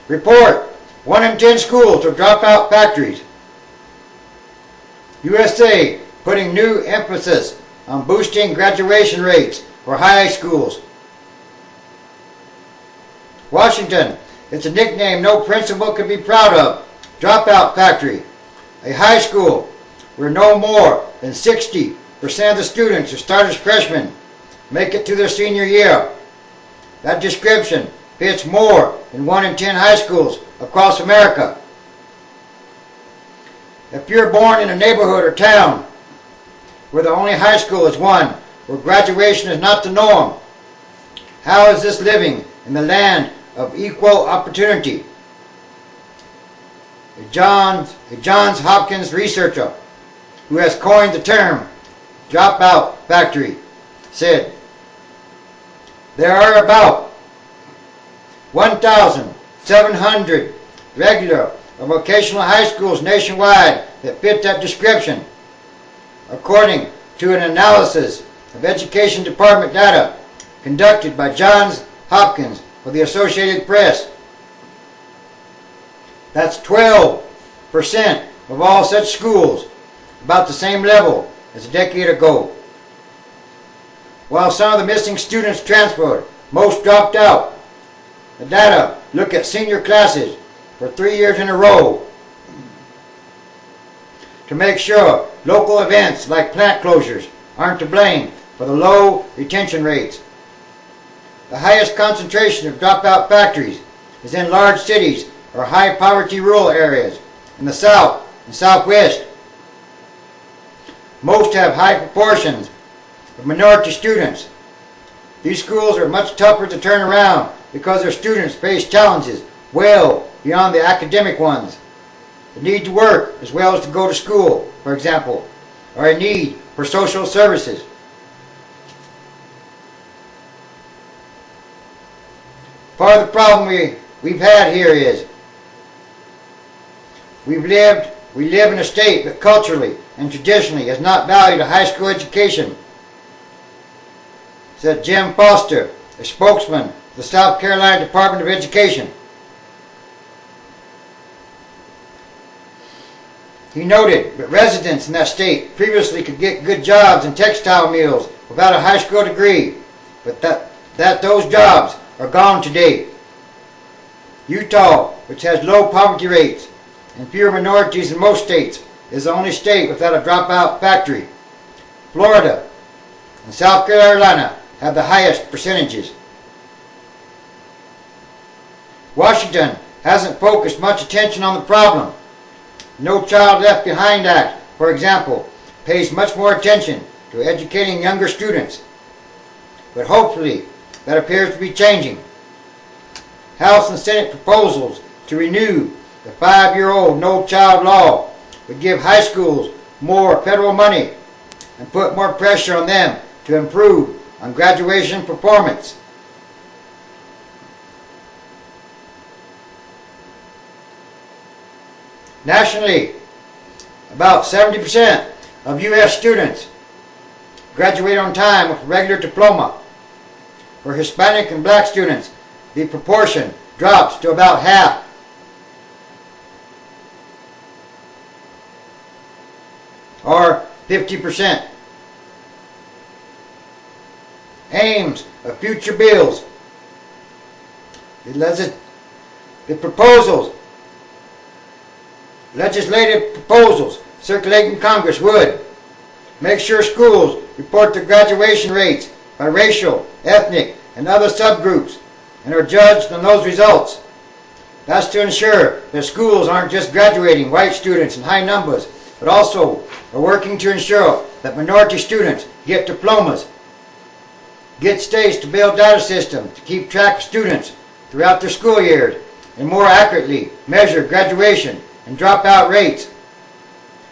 Report: 1 in 10 schools are dropout factories. U.S.A. putting new emphasis on boosting graduation rates for high schools. Washington, it's a nickname no principal could be proud of. Dropout factory. A high school where no more than 60% of the students who start as freshmen make it to their senior year. That description fits more than 1 in 10 high schools across America. If you're born in a neighborhood or town where the only high school is one, where graduation is not the norm, how is this living in the land of equal opportunity? A Johns Hopkins researcher who has coined the term dropout factory said, there are about 1,700 regular or vocational high schools nationwide that fit that description, according to an analysis of Education Department data conducted by Johns Hopkins for the Associated Press. That's 12% of all such schools, about the same level as a decade ago. While some of the missing students transferred, most dropped out. The data look at senior classes for 3 years in a row to make sure local events like plant closures aren't to blame for the low retention rates. The highest concentration of dropout factories is in large cities or high poverty rural areas in the South and Southwest. Most have high proportions of minority students. These schools are much tougher to turn around because their students face challenges well beyond the academic ones. The need to work as well as to go to school, for example, or a need for social services. Part of the problem we've had here is we live in a state that culturally and traditionally has not valued a high school education, said Jim Foster, a spokesman for the South Carolina Department of Education. He noted that residents in that state previously could get good jobs in textile mills without a high school degree, but that those jobs are gone today. Utah, which has low poverty rates and fewer minorities than most states, is the only state without a dropout factory. Florida and South Carolina have the highest percentages. Washington hasn't focused much attention on the problem. No Child Left Behind Act, for example, pays much more attention to educating younger students. But hopefully that appears to be changing. House and Senate proposals to renew the 5-year-old No Child law would give high schools more federal money and put more pressure on them to improve on graduation performance. Nationally, about 70% of U.S. students graduate on time with a regular diploma. For Hispanic and Black students, the proportion drops to about half. Or 50%. Aims of future bills. Legislative proposals circulating Congress would make sure schools report their graduation rates by racial, ethnic, and other subgroups and are judged on those results. That's to ensure that schools aren't just graduating white students in high numbers, but also are working to ensure that minority students get diplomas. Get states to build data systems to keep track of students throughout their school years and more accurately measure graduation and dropout rates.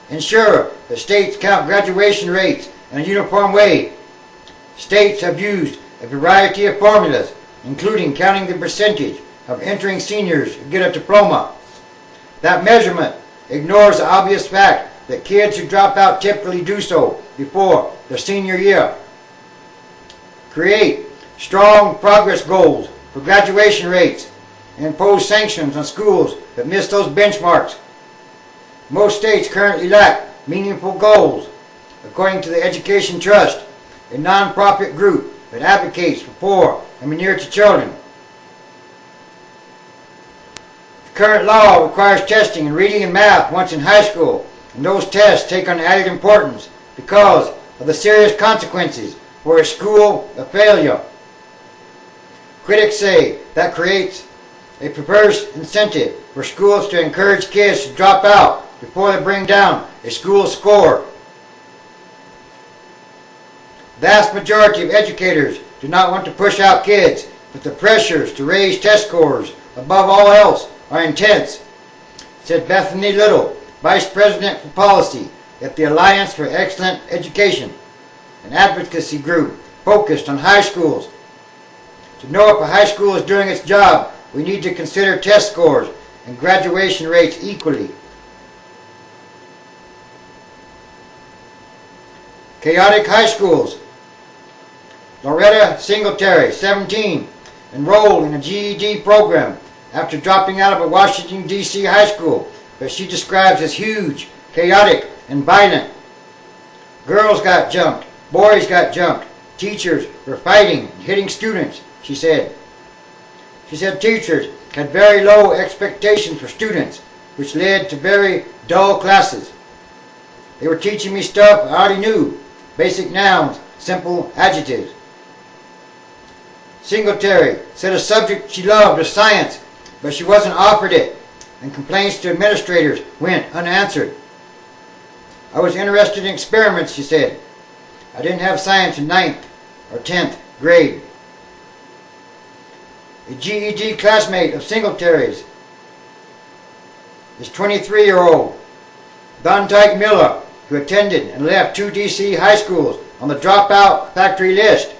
Ensure that states count graduation rates in a uniform way. States have used a variety of formulas, including counting the percentage of entering seniors who get a diploma. That measurement ignores the obvious fact that kids who drop out typically do so before their senior year. Create strong progress goals for graduation rates and impose sanctions on schools that miss those benchmarks. Most states currently lack meaningful goals. According to the Education Trust, a non-profit group that advocates for poor and minority children. The current law requires testing in reading and math once in high school, and those tests take on added importance because of the serious consequences for a school of failure. Critics say that creates a perverse incentive for schools to encourage kids to drop out before they bring down a school score. The vast majority of educators do not want to push out kids, but the pressures to raise test scores above all else are intense, said Bethany Little, Vice President for Policy at the Alliance for Excellent Education, an advocacy group focused on high schools. To know if a high school is doing its job, we need to consider test scores and graduation rates equally. Chaotic high schools. Loretta Singletary, 17, enrolled in a GED program after dropping out of a Washington, D.C. high school that she describes as huge, chaotic, and violent. Girls got jumped, boys got jumped, teachers were fighting and hitting students, she said. She said teachers had very low expectations for students, which led to very dull classes. They were teaching me stuff I already knew, basic nouns, simple adjectives. Singletary said a subject she loved was science, but she wasn't offered it, and complaints to administrators went unanswered. I was interested in experiments, she said. I didn't have science in 9th or 10th grade. A GED classmate of Singletary's is 23-year-old Don Tyke Miller, who attended and left 2 D.C. high schools on the dropout factory list.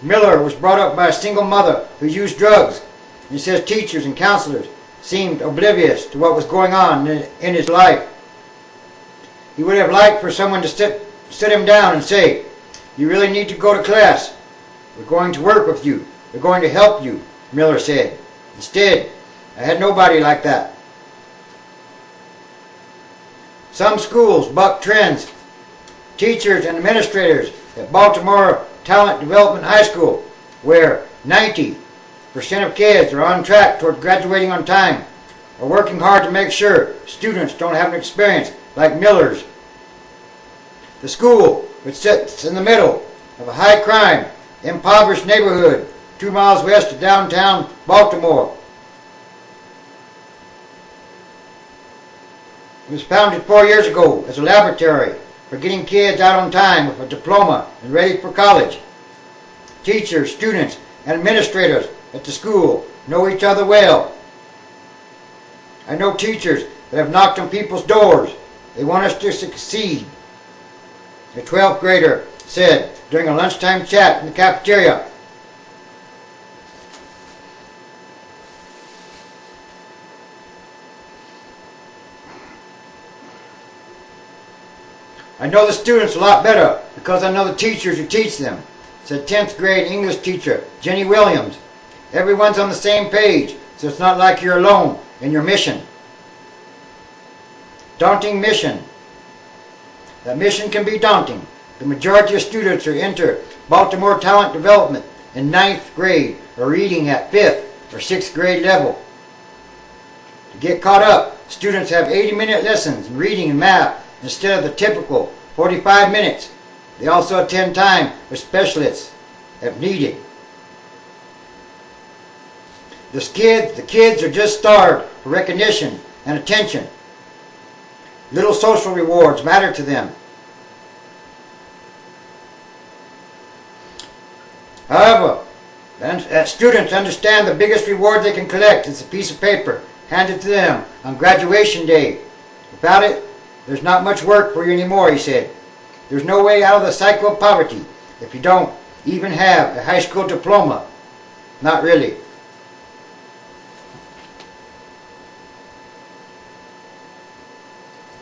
Miller was brought up by a single mother who used drugs. He says teachers and counselors seemed oblivious to what was going on in his life. He would have liked for someone to sit him down and say, "You really need to go to class. We're going to work with you. We're going to help you," Miller said. Instead, I had nobody like that. Some schools buck trends. Teachers and administrators at Baltimore Talent Development High School, where 90% of kids are on track toward graduating on time, are working hard to make sure students don't have an experience like Miller's. The school, which sits in the middle of a high-crime, impoverished neighborhood 2 miles west of downtown Baltimore. It was founded 4 years ago as a laboratory for getting kids out on time with a diploma and ready for college. Teachers, students, and administrators at the school know each other well. I know teachers that have knocked on people's doors. They want us to succeed. A 12th grader said during a lunchtime chat in the cafeteria. I know the students a lot better because I know the teachers who teach them, said 10th grade English teacher Jenny Williams. Everyone's on the same page, so it's not like you're alone in your mission. Daunting mission. That mission can be daunting. The majority of students who enter Baltimore Talent Development in 9th grade are reading at 5th or 6th grade level. To get caught up, students have 80-minute lessons in reading and math instead of the typical 45 minutes. They also attend time with specialists if needed. The kids are just starved for recognition and attention. Little social rewards matter to them. However, students understand the biggest reward they can collect is a piece of paper handed to them on graduation day. Without it, there's not much work for you anymore, he said. There's no way out of the cycle of poverty if you don't even have a high school diploma. Not really.